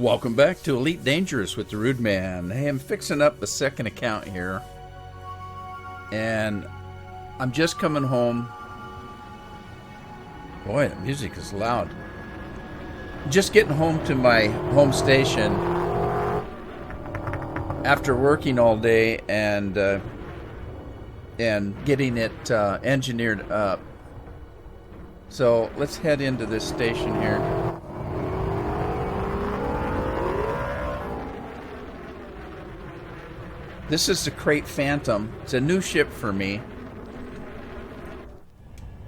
Welcome back to Elite Dangerous with the Rude Man. Hey, I'm fixing up a second account here. And I'm just coming home. Boy, the music is loud. Just getting home to my home station after working all day and getting it engineered up. So let's head into this station here. This is the Crate Phantom. It's a new ship for me.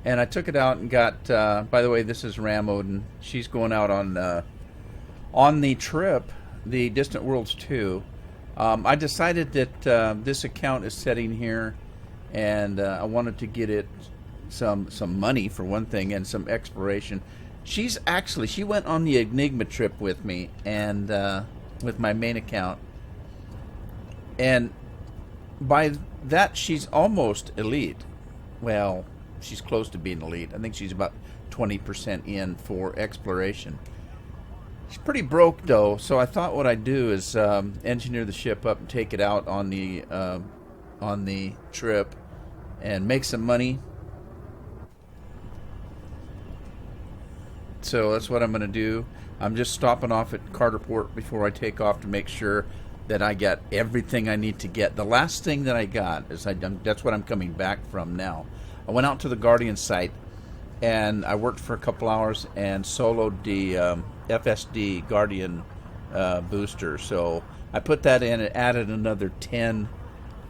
And I took it out and got, by the way, this is Ramm Odin. She's going out on the trip, the Distant Worlds 2. I decided that this account is setting here, and I wanted to get it some money for one thing and some exploration. She went on the Enigma trip with me and with my main account. And by that, she's almost elite. Well, she's close to being elite. I think she's about 20% in for exploration. She's pretty broke, though, so I thought what I'd do is engineer the ship up and take it out on the trip and make some money. So that's what I'm going to do. I'm just stopping off at Carterport before I take off to make sure that I get everything I need to get. The last thing that I got is that's what I'm coming back from now. I went out to the Guardian site and I worked for a couple hours and soloed the FSD Guardian booster. So I put that in and added another 10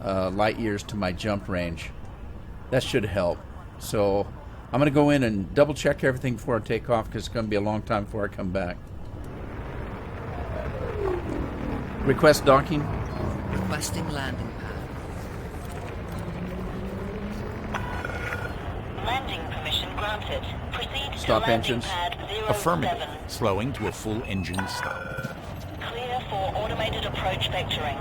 light years to my jump range. That should help. So I'm going to go in and double check everything before I take off because it's going to be a long time before I come back. Request docking. Requesting landing pad. Landing permission granted. Proceed Stop to landing engines. pad 07. Affirmative. Slowing to a full engine stop. Clear for automated approach vectoring.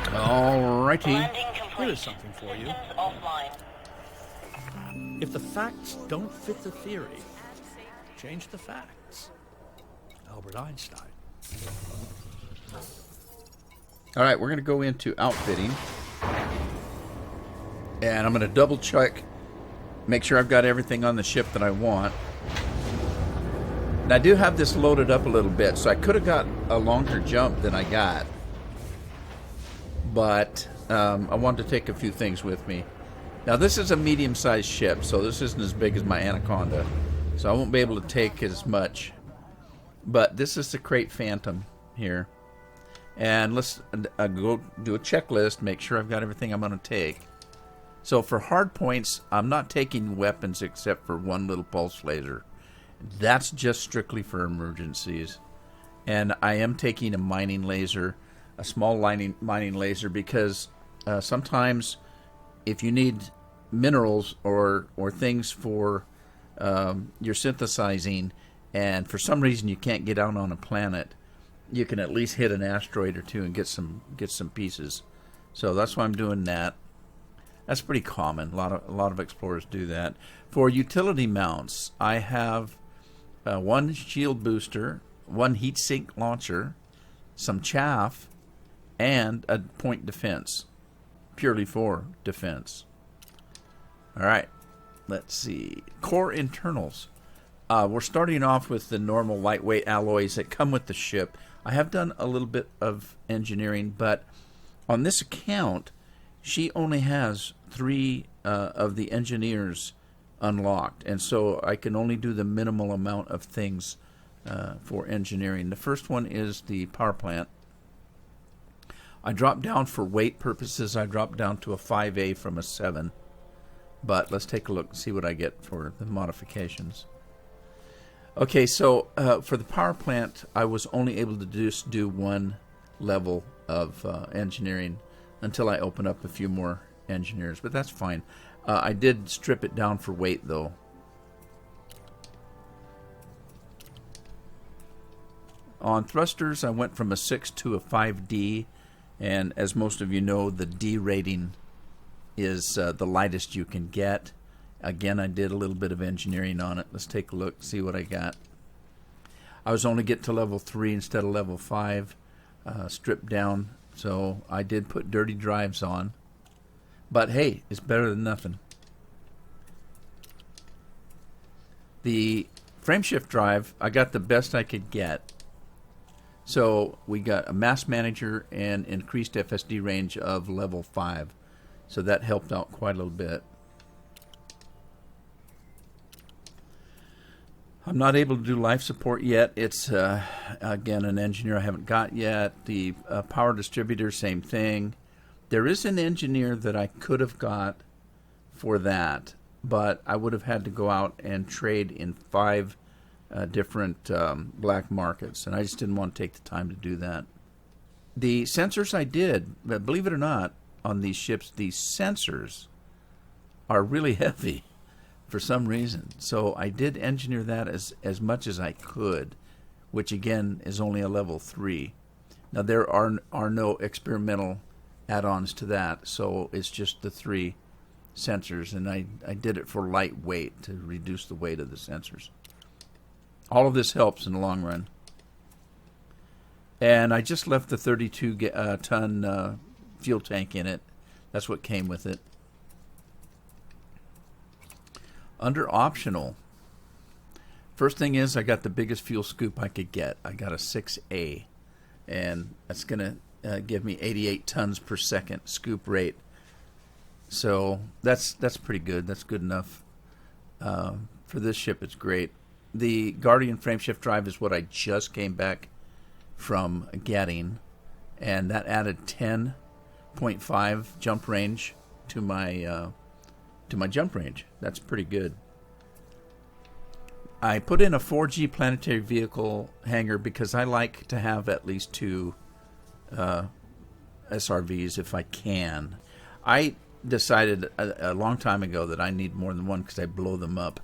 Alrighty. Landing complete. Here is something for you. Systems offline. If the facts don't fit the theory, change the facts. Albert Einstein. Alright, we're going to go into outfitting. And I'm going to double check, make sure I've got everything on the ship that I want. And I do have this loaded up a little bit, so I could have got a longer jump than I got. But I wanted to take a few things with me. Now this is a medium-sized ship, so this isn't as big as my Anaconda. So I won't be able to take as much. But this is the Crate Phantom here. And let's go do a checklist, make sure I've got everything I'm going to take. So for hard points, I'm not taking weapons except for one little pulse laser. That's just strictly for emergencies. And I am taking a mining laser, a small mining laser, because sometimes if you need minerals or things for your synthesizing, and for some reason you can't get out on a planet, you can at least hit an asteroid or two and get some pieces. So that's why I'm doing that. That's pretty common. A lot of explorers do that. For utility mounts, I have one shield booster, one heat sink launcher, some chaff, and a point defense, purely for defense. All right, let's see. Core internals. We're starting off with the normal lightweight alloys that come with the ship. I have done a little bit of engineering, but on this account, she only has 3 of the engineers unlocked, and so I can only do the minimal amount of things for engineering. The first one is the power plant. I dropped down for weight purposes. I dropped down to a 5A from a 7. But let's take a look and see what I get for the modifications. Okay, so for the power plant, I was only able to just do 1 level of engineering until I open up a few more engineers, but that's fine. I did strip it down for weight, though. On thrusters, I went from a 6 to a 5D, and as most of you know, the D rating is the lightest you can get. Again, I did a little bit of engineering on it. Let's take a look, see what I got. I was only getting to level 3 instead of level 5, stripped down, so I did put dirty drives on. But hey, it's better than nothing. The frameshift drive, I got the best I could get. So we got a mass manager and increased FSD range of level 5. So that helped out quite a little bit. I'm not able to do life support yet. It's, again, an engineer I haven't got yet. The power distributor, same thing. There is an engineer that I could have got for that, but I would have had to go out and trade in 5 different black markets, and I just didn't want to take the time to do that. The sensors I did, but believe it or not, on these ships, these sensors are really heavy for some reason. So I did engineer that as much as I could, which again is only a level 3. Now there are no experimental add-ons to that, so it's just the 3 sensors, and I did it for lightweight to reduce the weight of the sensors. All of this helps in the long run. And I just left the 32-ton fuel tank in it. That's what came with it. Under optional, first thing is I got the biggest fuel scoop I could get. I got a 6A, and that's going to give me 88 tons per second scoop rate. So that's pretty good. That's good enough. For this ship, it's great. The Guardian frameshift drive is what I just came back from getting, and that added 10.5 jump range to my jump range. That's pretty good. I put in a 4G planetary vehicle hangar because I like to have at least 2 SRVs if I can. I decided a long time ago that I need more than one because I blow them up.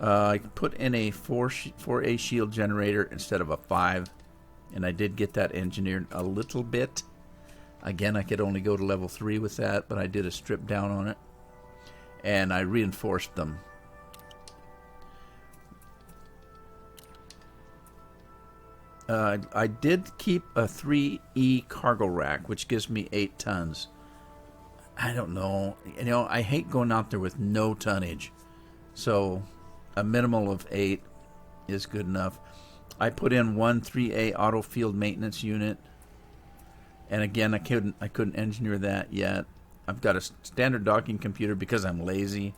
I put in a 4A shield generator instead of a 5, and I did get that engineered a little bit. Again, I could only go to level 3 with that, but I did a strip down on it, and I reinforced them. I did keep a 3E cargo rack, which gives me 8 tons. I don't know. You know, I hate going out there with no tonnage. So a minimal of 8 is good enough. I put in one 3A auto field maintenance unit. And again, I couldn't engineer that yet. I've got a standard docking computer because I'm lazy.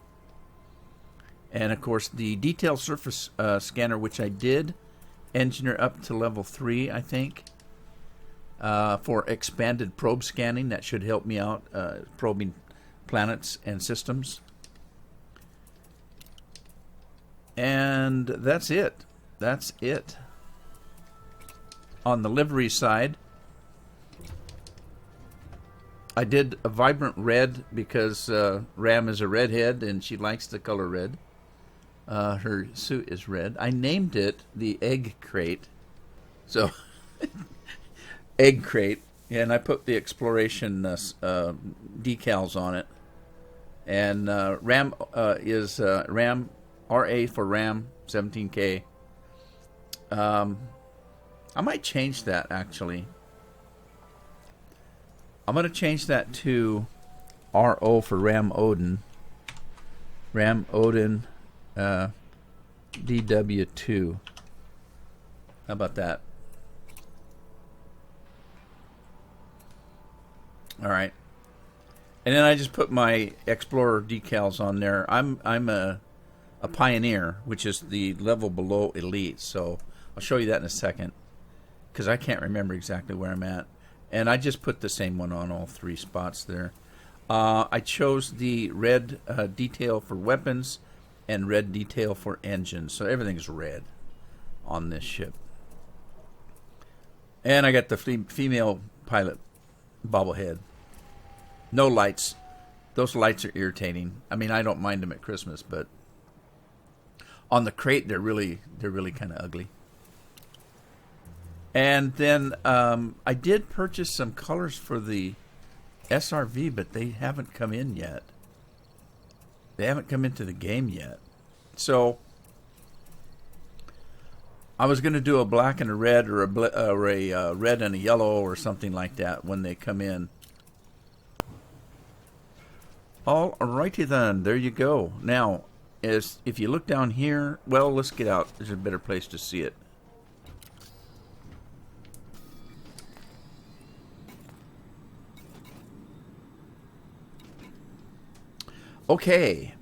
And of course, the detail surface scanner, which I did engineer up to level 3, I think, for expanded probe scanning. That should help me out probing planets and systems. And that's it. That's it. On the livery side, I did a vibrant red because Ramm is a redhead and she likes the color red. Her suit is red. I named it the Egg Crate. So, Egg Crate. And I put the exploration decals on it. And Ramm is Ramm, RA for Ramm, 17K. I might change that, actually. I'm going to change that to RO for Ramm Odin. Ramm Odin DW2. How about that? All right. And then I just put my Explorer decals on there. I'm a Pioneer, which is the level below Elite. So I'll show you that in a second, because I can't remember exactly where I'm at. And I just put the same one on all 3 spots there. I chose the red detail for weapons and red detail for engines. So everything's red on this ship. And I got the female pilot bobblehead. No lights. Those lights are irritating. I mean, I don't mind them at Christmas, but on the crate they're really kind of ugly. And then I did purchase some colors for the SRV, but they haven't come in yet. They haven't come into the game yet. So I was going to do a black and a red, or a red and a yellow, or something like that when they come in. Alrighty then, there you go. Now, if you look down here, well, let's get out. There's a better place to see it. Okay,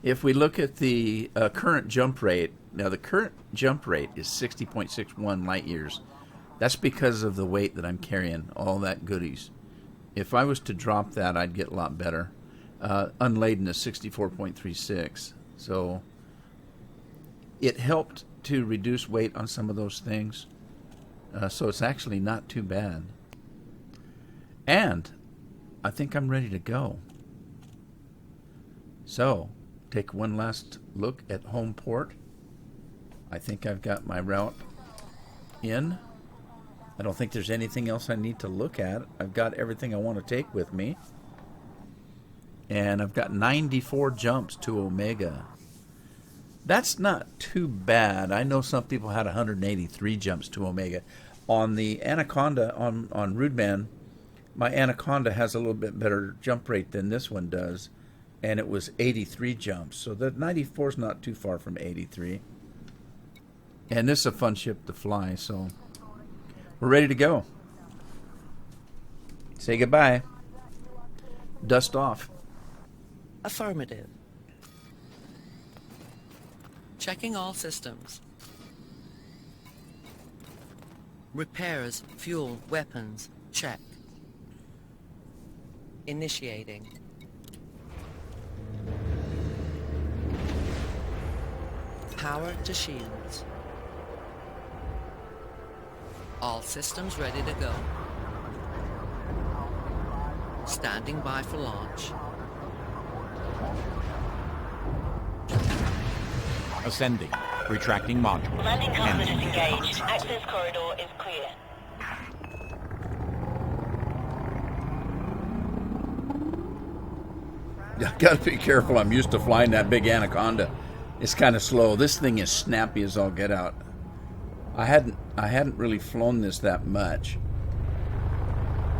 if we look at the current jump rate, now the current jump rate is 60.61 light years. That's because of the weight that I'm carrying, all that goodies. If I was to drop that, I'd get a lot better. Unladen is 64.36, so it helped to reduce weight on some of those things. So it's actually not too bad. And I think I'm ready to go. So, take one last look at home port. I think I've got my route in. I don't think there's anything else I need to look at. I've got everything I want to take with me. And I've got 94 jumps to Omega. That's not too bad. I know some people had 183 jumps to Omega. On the Anaconda, on Rudeman, my Anaconda has a little bit better jump rate than this one does. And it was 83 jumps. So the 94 is not too far from 83. And this is a fun ship to fly, so we're ready to go. Say goodbye. Dust off. Affirmative. Checking all systems. Repairs, fuel, weapons, check. Initiating. Power to shields. All systems ready to go. Standing by for launch. Ascending. Retracting module. Landing cockpit is Engine engaged. contact. Access corridor is clear. Got to be careful. I'm used to flying that big Anaconda. It's kind of slow. This thing is snappy as all get out. I hadn't really flown this that much.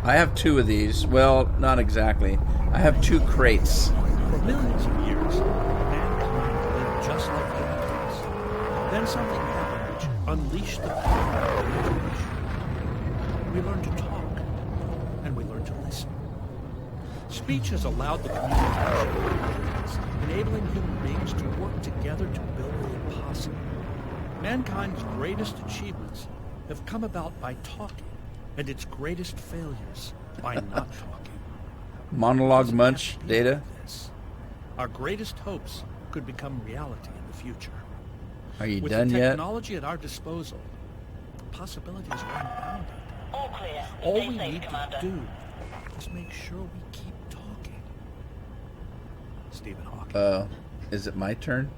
I have 2 of these. Well, not exactly. I have 2 crates. For millions of years, mankind lived just like the animals. Then something happened which unleashed the power of imagination. We learned to talk, and we learned to listen. Speech has allowed the communication of ideas, enabling human beings to work together to build the impossible. Mankind's greatest achievements have come about by talking, and its greatest failures by not talking. Monologue munch data. This, our greatest hopes could become reality in the future. Are you With done the yet? technology at our disposal, possibilities are unbounded. All clear. All Stay we safe, need Commander. to do is make sure we keep talking. Stephen Hawking. Is it my turn?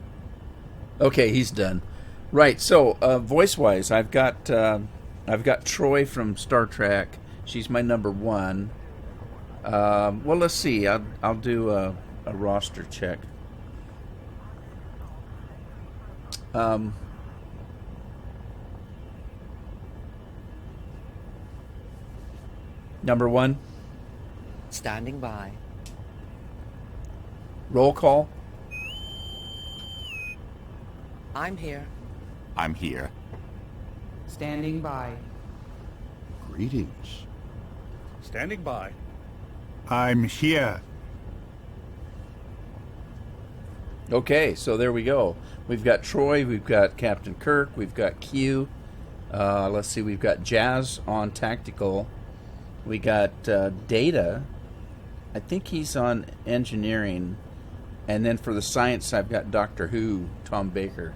Okay, he's done. Right. So, voice-wise, I've got Troy from Star Trek. She's my number 1. Well, let's see. I'll do a roster check. Number 1. Standing by. Roll call. I'm here. I'm here. Standing by. Greetings. Standing by. I'm here. Okay, so there we go. We've got Troy, we've got Captain Kirk, we've got Q. Let's see, we've got Jazz on tactical. We got Data. I think he's on engineering. And then for the science, I've got Doctor Who, Tom Baker.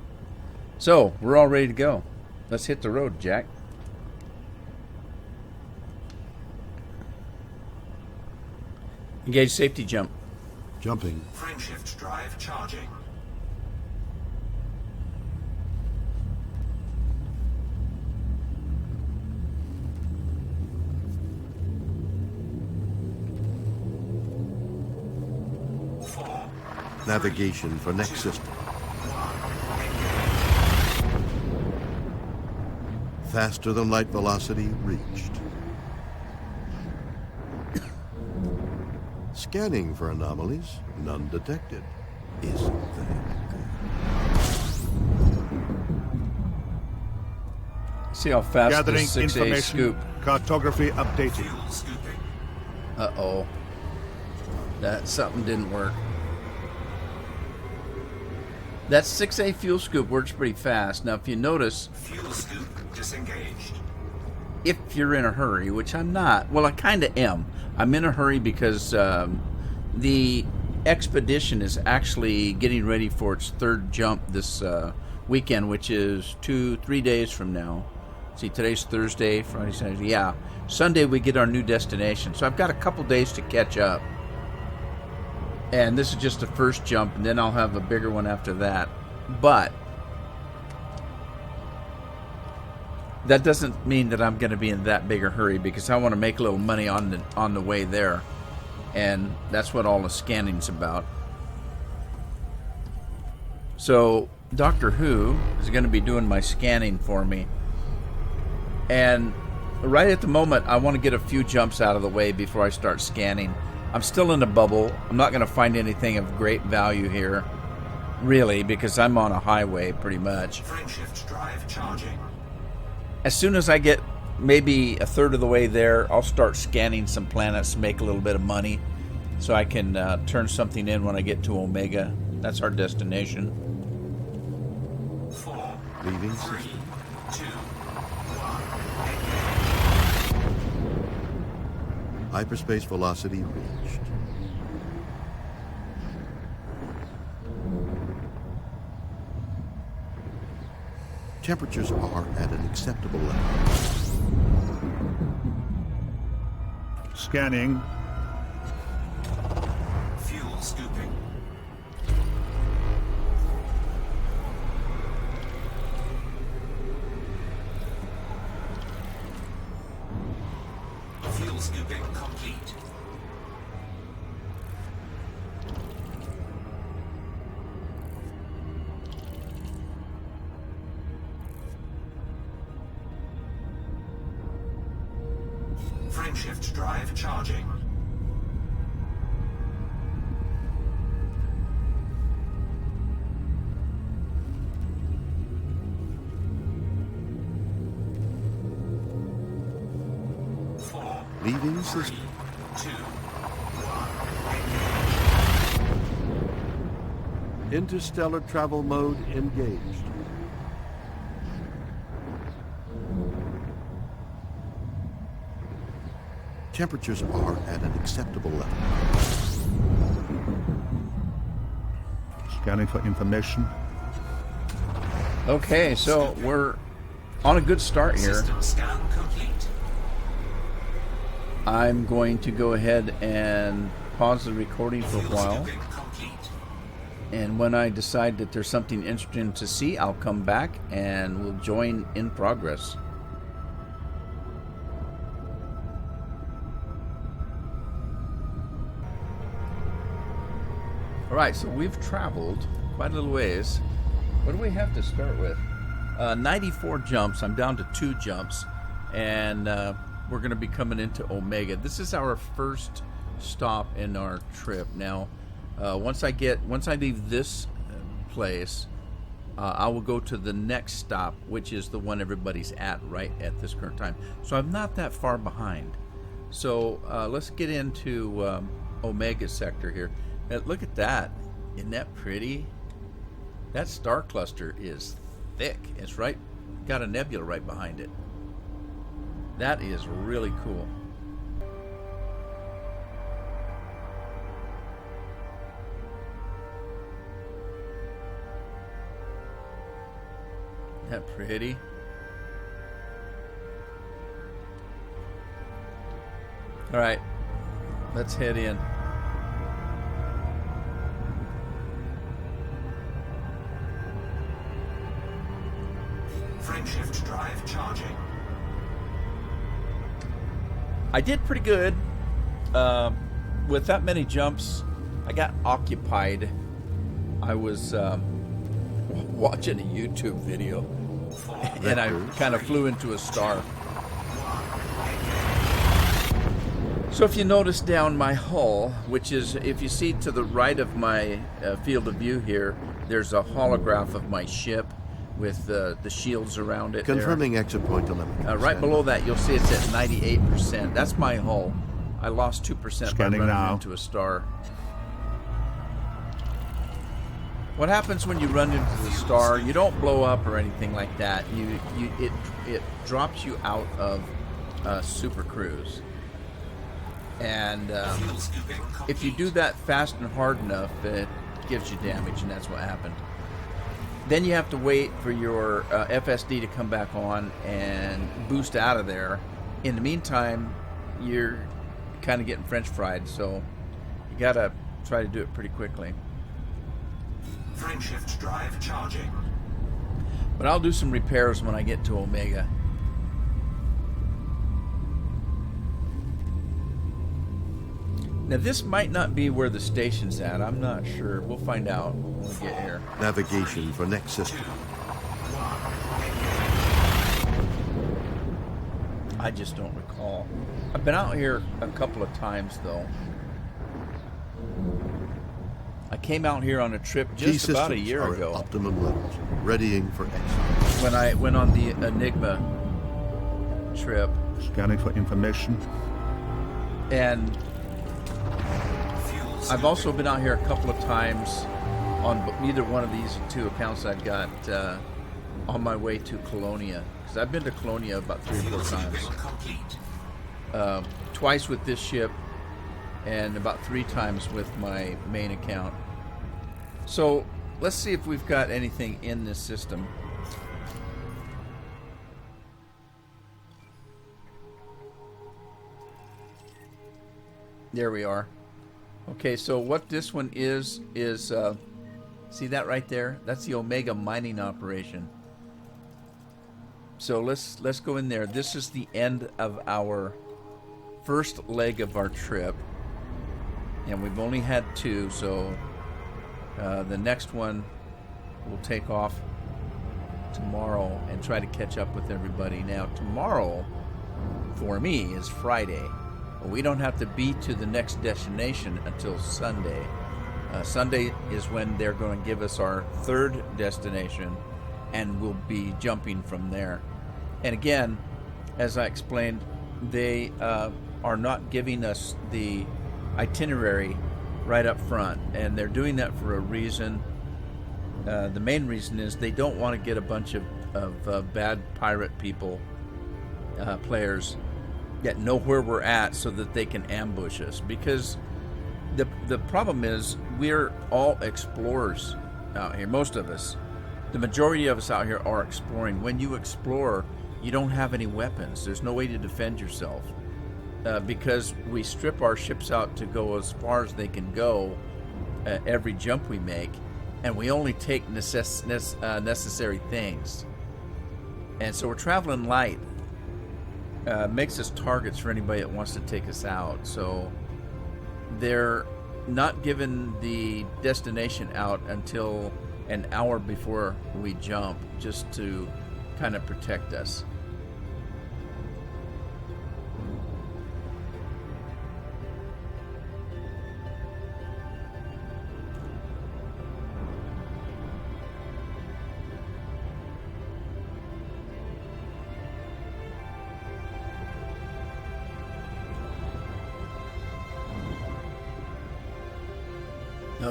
So, we're all ready to go. Let's hit the road, Jack. Engage safety jump. Jumping. Frameshift drive charging. Navigation for Nexus. Faster than light velocity reached. Scanning for anomalies, none detected. Isn't that good? See how fast Gathering this 6A information. scoop. Cartography updated. Fuel scooping. Uh-oh. That something didn't work. That 6A fuel scoop works pretty fast. Now, if you notice, Fuel scoop disengaged. if you're in a hurry, which I'm not, well, I kind of am. I'm in a hurry because the expedition is actually getting ready for its third jump this weekend, which is 3 days from now. See, today's Thursday, Friday, Saturday. Yeah, Sunday we get our new destination. So I've got a couple days to catch up. And this is just the first jump, and then I'll have a bigger one after that. But that doesn't mean that I'm going to be in that big a hurry, because I want to make a little money on the way there. And that's what all the scanning's about. So Doctor Who is going to be doing my scanning for me. And right at the moment, I want to get a few jumps out of the way before I start scanning. I'm still in a bubble. I'm not going to find anything of great value here, really, because I'm on a highway pretty much. Frameshift drive charging. As soon as I get maybe a third of the way there, I'll start scanning some planets to make a little bit of money so I can turn something in when I get to Omega. That's our destination. 4, Leaving 3, system. 2, Hyperspace velocity reached. Temperatures are at an acceptable level. Scanning. fuel scooping. Fuel scooping complete. Frameshift drive charging. Leaving system. 2, Interstellar travel mode engaged. Temperatures are at an acceptable level. Scanning for information. Okay, so we're on a good start here. System scan complete. I'm going to go ahead and pause the recording for a Fuel while. scooping complete. And when I decide that there's something interesting to see, I'll come back and we'll join in progress. Alright, so we've traveled quite a little ways. What do we have to start with? 94 jumps. I'm down to 2 jumps. And we're going to be coming into Omega. This is our first stop in our trip. Now, once I leave this place, I will go to the next stop, which is the one everybody's at right at this current time. So I'm not that far behind. So let's get into Omega sector here. Look at that. Isn't that pretty? That star cluster is thick. It's right, got a nebula right behind it. That is really cool. Isn't that pretty? All right, let's head in. Frameshift drive charging. I did pretty good. With that many jumps, I got occupied. I was watching a YouTube video, and I kind of flew into a star. So if you notice down my hull, which is, if you see to the right of my field of view here, there's a holograph of my ship with the shields around it. Confirming exit point 11. Right below that, you'll see it's at 98%. That's my hull. I lost 2% by Scanning running now. into a star. What happens when you run into the star? You don't blow up or anything like that. It drops you out of Super Cruise. And if you do that fast and hard enough, it gives you damage, and that's what happened. Then you have to wait for your FSD to come back on and boost out of there. In the meantime, you're kind of getting French fried, so you gotta try to do it pretty quickly. Frameshift drive charging. But I'll do some repairs when I get to Omega. Now this might not be where the station's at. I'm not sure. We'll find out when we get here. Navigation for next system. I just don't recall. I've been out here a couple of times though. I came out here on a trip Key just about a systems year are ago at optimum levels, readying for exit. when I went on the Enigma trip, Scanning for information. and I've also been out here a couple of times on either one of these two accounts I've got on my way to Colonia, because I've been to Colonia about 3 or 4 times. Complete. Twice with this ship and about 3 times with my main account. So let's see if we've got anything in this system. There we are. Okay, so what this one is see that right there? That's the Omega mining operation. So let's go in there. This is the end of our first leg of our trip, and we've only had 2, so the next one will take off tomorrow and try to catch up with everybody. Now tomorrow for me is Friday. We don't have to be to the next destination until Sunday. Sunday is when they're going to give us our 3rd destination, and we'll be jumping from there. And again, as I explained, they are not giving us the itinerary right up front, and they're doing that for a reason. The main reason is they don't want to get a bunch of bad pirate people, players, that know where we're at so that they can ambush us. Because the problem is we're all explorers out here, most of us. The majority of us out here are exploring. When you explore, you don't have any weapons. There's no way to defend yourself. Because we strip our ships out to go as far as they can go every jump we make, and we only take necessary things. And so we're traveling light. Makes us targets for anybody that wants to take us out. So they're not giving the destination out until an hour before we jump, just to kind of protect us.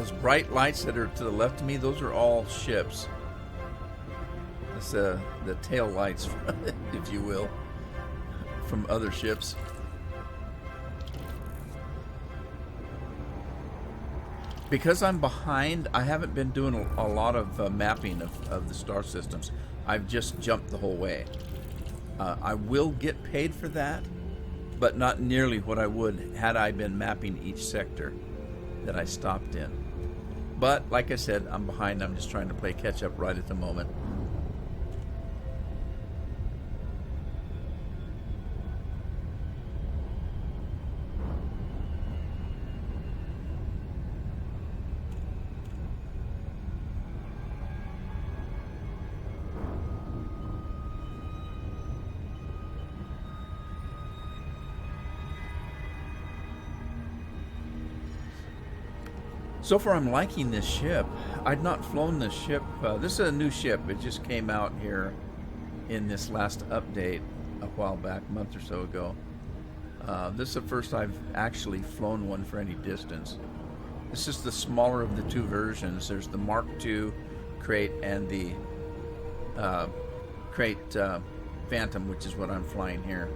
those bright lights that are to the left of me, those are all ships. That's the tail lights, if you will, from other ships. Because I'm behind, I haven't been doing a lot of mapping of the star systems. I've just jumped the whole way. I will get paid for that, but not nearly what I would had I been mapping each sector that I stopped in. But like I said, I'm behind. I'm just trying to play catch up right at the moment. So far, I'm liking this ship. I'd not flown this ship. This is a new ship. It just came out here in this last update a while back, a month or so ago. This is the first I've actually flown one for any distance. This is the smaller of the two versions. There's the Mark II crate and the crate Phantom, which is what I'm flying here.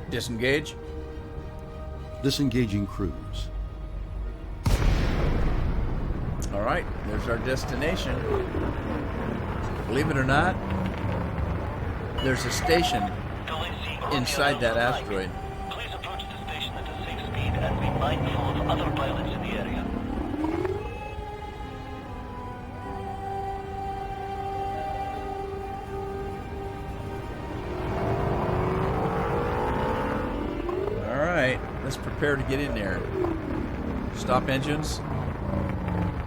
Disengage. Disengaging cruise. All right, there's our destination. Believe it or not, there's a station inside that asteroid. Please approach the station at a safe speed and be mindful of other pilots in the area. Let's prepare to get in there. Stop engines.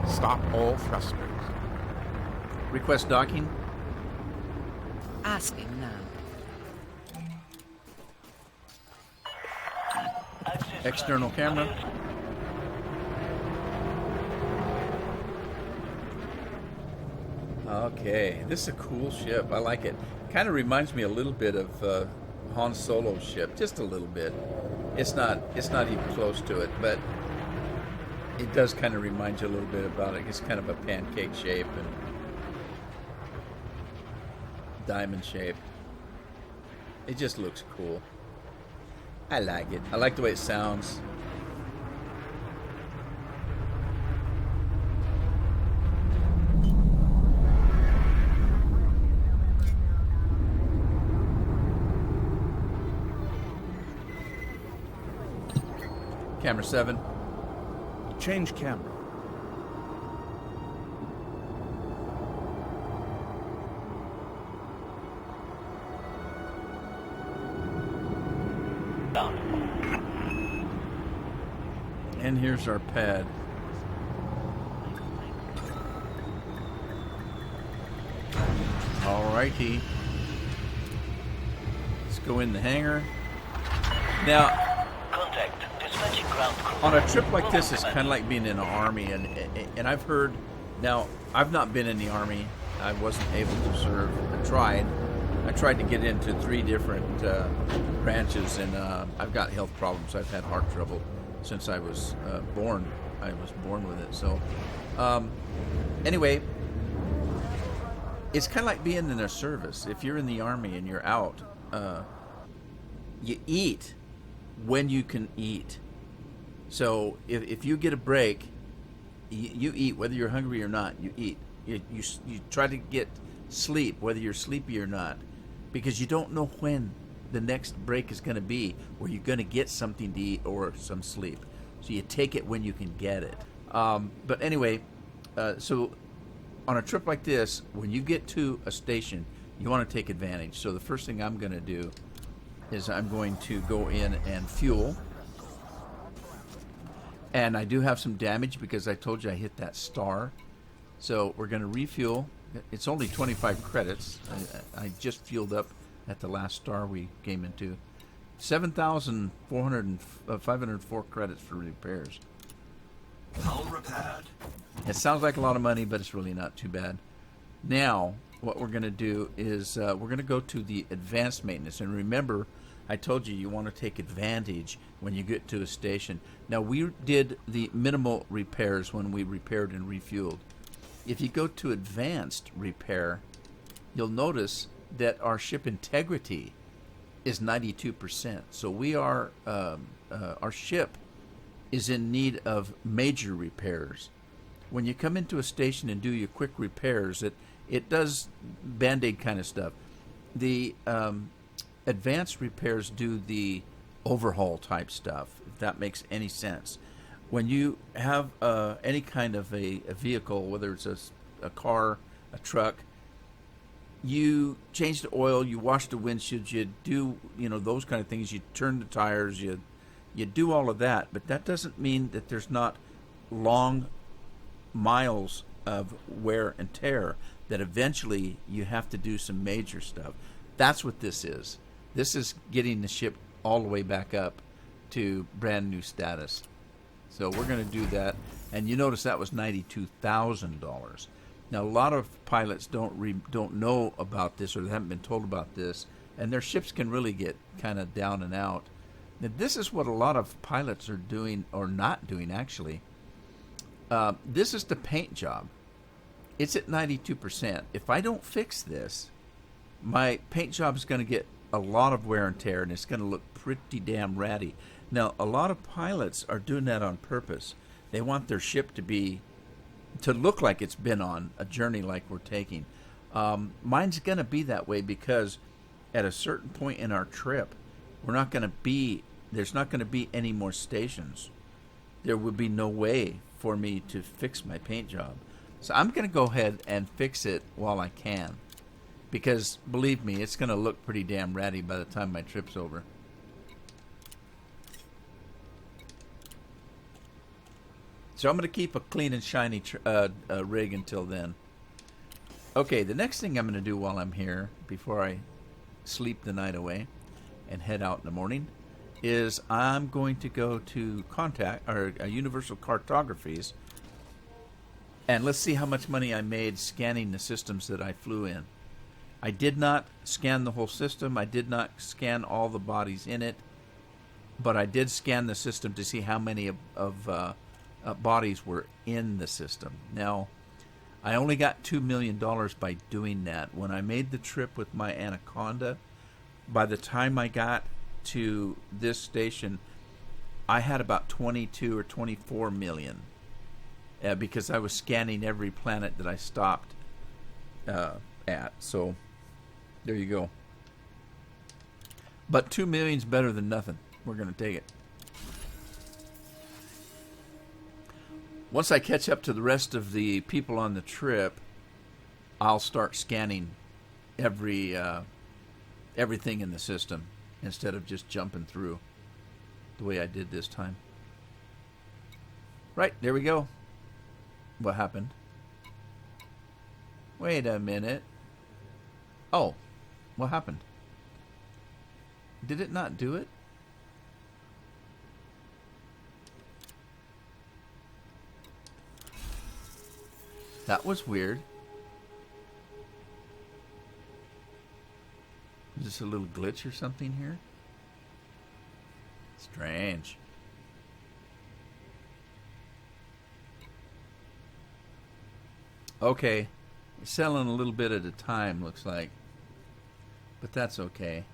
Stop all thrusters. Request docking. Asking now. External camera. Okay, this is a cool ship. I like it. Kind of reminds me a little bit of Han Solo's ship, just a little bit. It's not even close to it, but it does kind of remind you a little bit about it. It's kind of a pancake shape and diamond shape. It just looks cool. I like it. I like the way it sounds. Camera 7. Change camera. And here's our pad. Alrighty. Let's go in the hangar. Now, on a trip like this, it's kind of like being in an army, and I've heard. Now, I've not been in the army. I wasn't able to serve. I tried to get into 3 different branches, and I've got health problems. I've had heart trouble since I was born. I was born with it. So, anyway, it's kind of like being in a service. If you're in the army and you're out, you eat when you can eat. So if you get a break, you eat whether you're hungry or not. You eat. You try to get sleep whether you're sleepy or not, because you don't know when the next break is going to be where you're going to get something to eat or some sleep. So you take it when you can get it. But anyway, so on a trip like this, when you get to a station, you want to take advantage. So the first thing I'm going to do is I'm going to go in and fuel. And I do have some damage because I told you I hit that star. So we're going to refuel. It's only 25 credits. I just fueled up at the last star we came into. 7,504 credits for repairs. Hull repaired. It sounds like a lot of money, but it's really not too bad. Now, what we're going to do is we're going to go to the advanced maintenance. And remember, I told you want to take advantage when you get to a station. Now, we did the minimal repairs when we repaired and refueled. If you go to advanced repair, you'll notice that our ship integrity is 92%. So we are our ship is in need of major repairs. When you come into a station and do your quick repairs, it does Band-Aid kind of stuff. The advanced repairs do the overhaul type stuff, if that makes any sense. When you have any kind of a vehicle, whether it's a car, a truck, you change the oil, you wash the windshield, you do those kind of things, you turn the tires, you do all of that, but that doesn't mean that there's not long miles of wear and tear that eventually you have to do some major stuff. That's what this is. This is getting the ship all the way back up to brand new status. So we're going to do that, and you notice that was $92,000. Now, a lot of pilots don't know about this, or they haven't been told about this, and their ships can really get kind of down and out. Now, this is what a lot of pilots are doing, or not doing, actually. This is the paint job. It's at 92%. If I don't fix this, my paint job is going to get a lot of wear and tear, and it's going to look pretty damn ratty. Now, a lot of pilots are doing that on purpose. They want their ship to look like it's been on a journey like we're taking. Mine's going to be that way because at a certain point in our trip, there's not going to be any more stations. There would be no way for me to fix my paint job. So I'm going to go ahead and fix it while I can, because believe me, it's going to look pretty damn ratty by the time my trip's over. So I'm going to keep a clean and shiny rig until then. Okay, the next thing I'm going to do while I'm here, before I sleep the night away and head out in the morning, is I'm going to go to Universal Cartographies, and let's see how much money I made scanning the systems that I flew in. I did not scan the whole system. I did not scan all the bodies in it, but I did scan the system to see how many of bodies were in the system. Now, I only got $2 million by doing that. When I made the trip with my Anaconda, by the time I got to this station, I had about 22 or 24 million because I was scanning every planet that I stopped at. So there you go. But 2 million's better than nothing. We're going to take it. Once I catch up to the rest of the people on the trip, I'll start scanning everything in the system instead of just jumping through the way I did this time. Right, there we go. What happened? Wait a minute. Oh, what happened? Did it not do it? That was weird. Is this a little glitch or something here? Strange. Okay. We're selling a little bit at a time, looks like. But that's okay.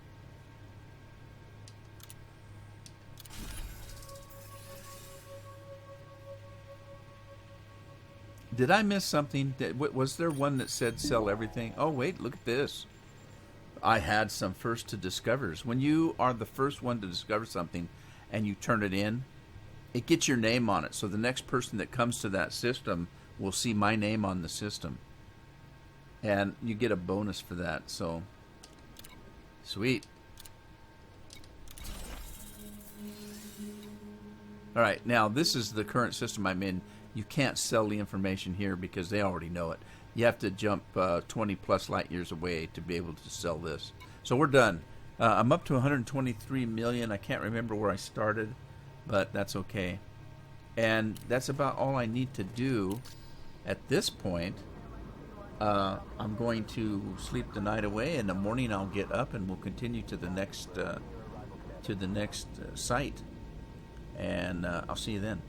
Did I miss something? Was there one that said sell everything? Oh, wait, look at this. I had some first to discovers. When you are the first one to discover something and you turn it in, it gets your name on it. So the next person that comes to that system will see my name on the system. And you get a bonus for that. So, sweet. All right, now this is the current system I'm in. You can't sell the information here because they already know it. You have to jump 20 plus light years away to be able to sell this. So we're done. I'm up to 123 million. I can't remember where I started, but that's okay. And that's about all I need to do at this point. I'm going to sleep the night away. In the morning, I'll get up and we'll continue to the next site. And I'll see you then.